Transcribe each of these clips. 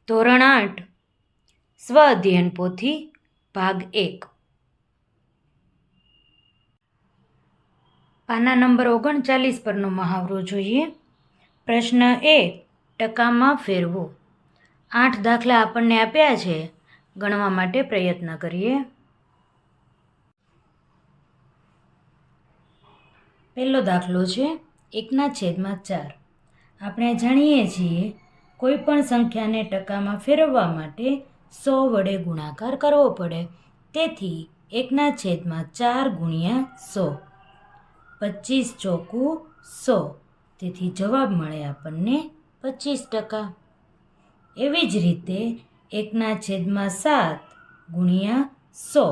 ધોરણ 8 સ્વ અધ્યયન પોથી ભાગ 1 પાના નંબર 39 પરનો મહાવરો જોઈએ. પ્રશ્ન 1 ટકામાં ફેરવો. 8 દાખલા આપણને આપ્યા છે, ગણવા માટે પ્રયત્ન કરીએ. પહેલો દાખલો છે 1/4. આપણે જાણીએ છીએ કોઈ પણ સંખ્યાને ટકામાં ફેરવવા માટે 100 વડે ગુણાકાર કરવો પડે. તેથી 1/4 ગુણ્યા 100, 25 ચોકું 100. તેથી જવાબ મળે આપણને 25%. એવી જ રીતે 1/7 ગુણ્યા 100,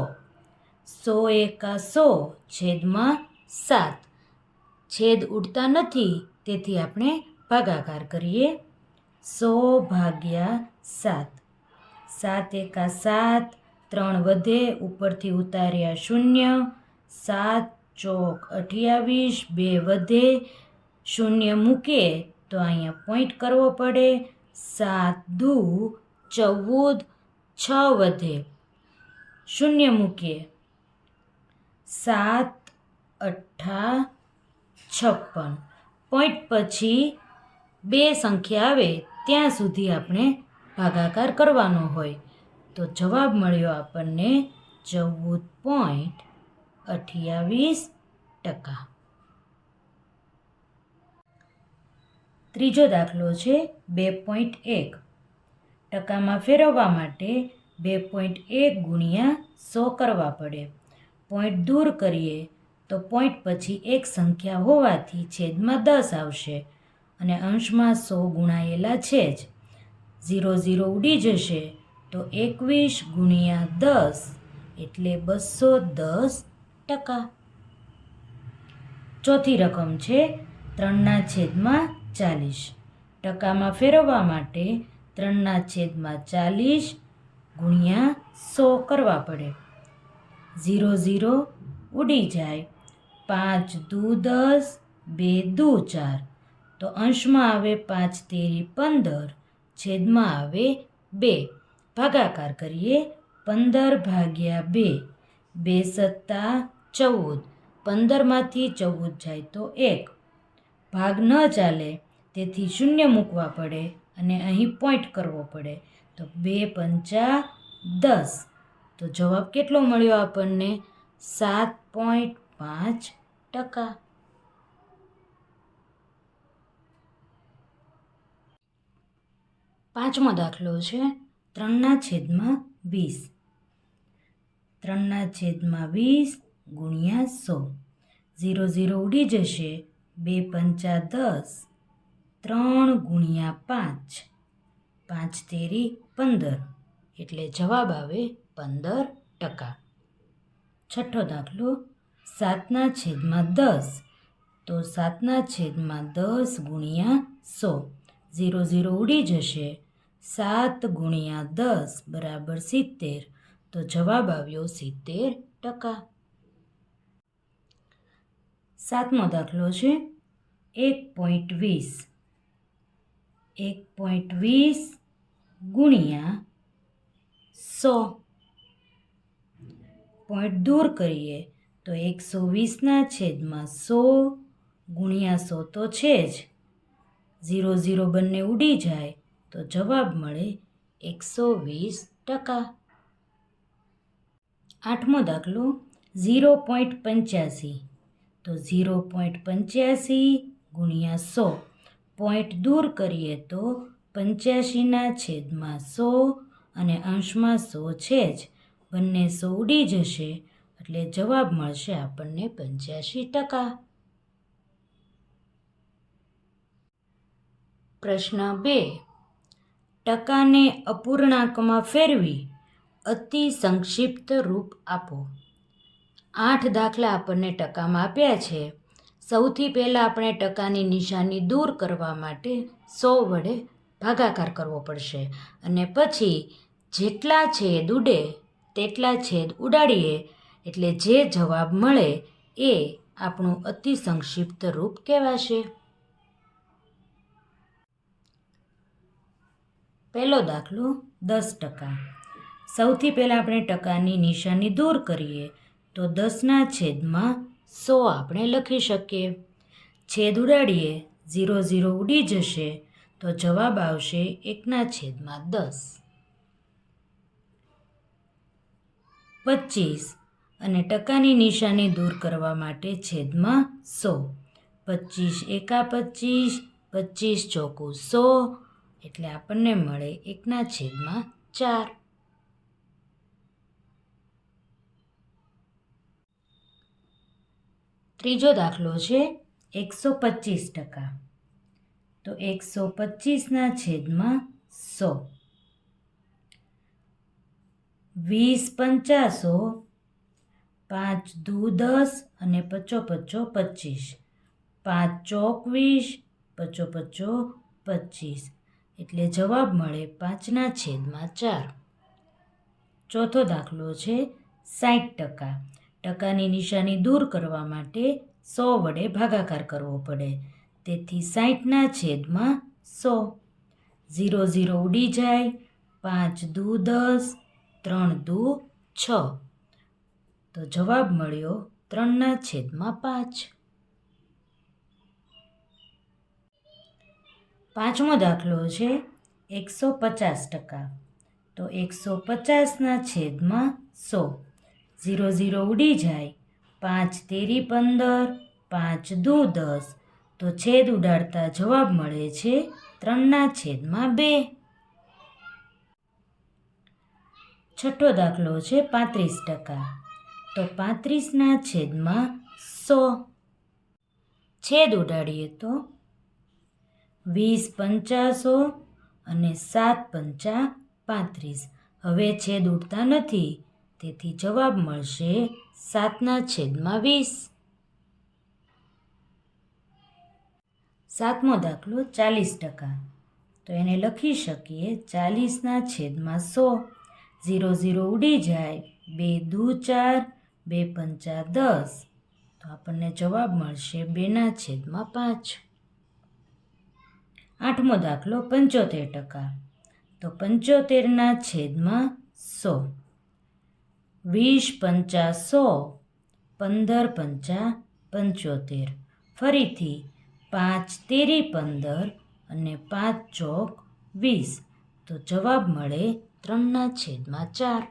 100 એકા 100 છેદમાં 7. છેદ ઉડતા નથી, તેથી આપણે ભાગાકાર કરીએ. 100 ભાગ્યા 7, 7 એકા 7, 3 વધે, ઉપરથી ઉતાર્યા 0, 7 ચોક 28, 2 વધે, 0 મૂકીએ તો અહીંયા પોઈન્ટ કરવો પડે. 7 દુ 14, 6 વધે, 0 મૂકીએ, 7 અઠ્ઠા 56. પોઈન્ટ પછી 2 સંખ્યા આવે ત્યાં સુધી આપણે ભાગાકાર કરવાનો હોય. તો જવાબ મળ્યો આપણને 14.28%. ત્રીજો દાખલો છે 2.1. ટકામાં ફેરવવા માટે 2.1 ગુણ્યા 100 કરવા પડે. પોઈન્ટ દૂર કરીએ તો પોઈન્ટ પછી એક સંખ્યા હોવાથી છેદમાં 10 આવશે અને અંશમાં 100 ગુણાયેલા છે જ. 0 0 ઉડી જશે તો 21 ગુણ્યા 10 એટલે 210%. ચોથી રકમ છે 3/40. ટકામાં ફેરવવા માટે 3/40 ગુણ્યા 100 કરવા પડે. 0 0 ઉડી જાય, 5 દુ 10, 2 દુ 4. તો અંશમાં આવે 5 તેરી 15, છેદમાં આવે 2. ભાગાકાર કરીએ. 15 ભાગ્યા 2, 2 સત્તા 14. 15માંથી 14 જાય તો 1. ભાગ ન ચાલે, તેથી 0 મૂકવા પડે અને અહીં પોઈન્ટ કરવો પડે. તો 2 પંચા 10. તો જવાબ કેટલો મળ્યો આપણને? 7.5%. પાંચમો દાખલો છે 3/20. 3/20 ગુણ્યા 100. 0 0 ઉડી જશે, 2 પંચા 10, 3 ગુણ્યા 5, 5 તેરી 15, એટલે જવાબ આવે 15%. છઠ્ઠો દાખલો 7/10. તો 7/10 ગુણ્યા 100. 0 0 ઉડી જશે, 7 ગુણ્યા 10 બરાબર 70. તો જવાબ આવ્યો 70%. સાતમો દાખલો છે 1.20. 1.20 ગુણ્યા 100. પોઈન્ટ દૂર કરીએ તો 120/100 ગુણ્યા 100 તો છે જ. 0 0 બંને ઉડી જાય તો જવાબ મળે 120%. આઠમો દાખલો 0.85. તો 0.85 ગુણ્યા 100. પોઈન્ટ દૂર કરીએ તો 85/100 અને અંશમાં 100 છે જ. બંને 100 ઉડી જશે એટલે જવાબ મળશે આપણને 85%. પ્રશ્ન 2 ટકાને અપૂર્ણાંકમાં ફેરવી અતિ સંક્ષિપ્ત રૂપ આપો. 8 દાખલા આપણને ટકામાં આપ્યા છે. સૌથી પહેલાં આપણે ટકાની નિશાની દૂર કરવા માટે 100 વડે ભાગાકાર કરવો પડશે અને પછી જેટલા છેદ ઉડે તેટલા છેદ ઉડાડીએ એટલે જે જવાબ મળે એ આપણું અતિ સંક્ષિપ્ત રૂપ કહેવાશે. પહેલો દાખલો 10%. સૌથી પહેલાં આપણે ટકાની નિશાની દૂર કરીએ તો 10/100 આપણે લખી શકીએ. છેદ ઉડાડીએ 0 ઉડી જશે તો જવાબ આવશે 1/10. 25 અને ટકાની નિશાની દૂર કરવા માટે છેદમાં 100. 25 એકા 25, 25 ચોકું 100, એટલે આપણને મળે 1/4. ત્રીજો દાખલો છે 125%. તો 125/100. 20 50, 5 દુ 10 અને 55 25. 5 ચોક 20, 55 25, એટલે જવાબ મળે 5/4. ચોથો દાખલો છે 60%. ટકાની નિશાની દૂર કરવા માટે 100 વડે ભાગાકાર કરવો પડે. તેથી 60/100. 0 ઉડી જાય. 5 દુ 10, 3 દુ 6, તો જવાબ મળ્યો 3/5. પાંચમો દાખલો છે 150%. તો 150/100. 0 ઉડી જાય. 5 તેરી 15, 5 દુ 10, તો છેદ ઉડાડતા જવાબ મળે છે 3/2. છઠ્ઠો દાખલો છે 35%. તો 35/100. છેદ ઉડાડીએ તો 20 50 અને 7 5 35. હવે છેદ ઉડતા નથી, તેથી જવાબ મળશે 7/20. સાતમો દાખલો 40%. તો એને લખી શકીએ 40/100. 0 ઉડી જાય. 2 દુ 4, 2 પંચા 10, તો આપણને જવાબ મળશે 2/5. આઠમો દાખલો 75%. તો 75/100. 20 50 100, 15 5 75. ફરીથી 5 તેરી 15 અને 5 ચોક 20, તો જવાબ મળે 3/4.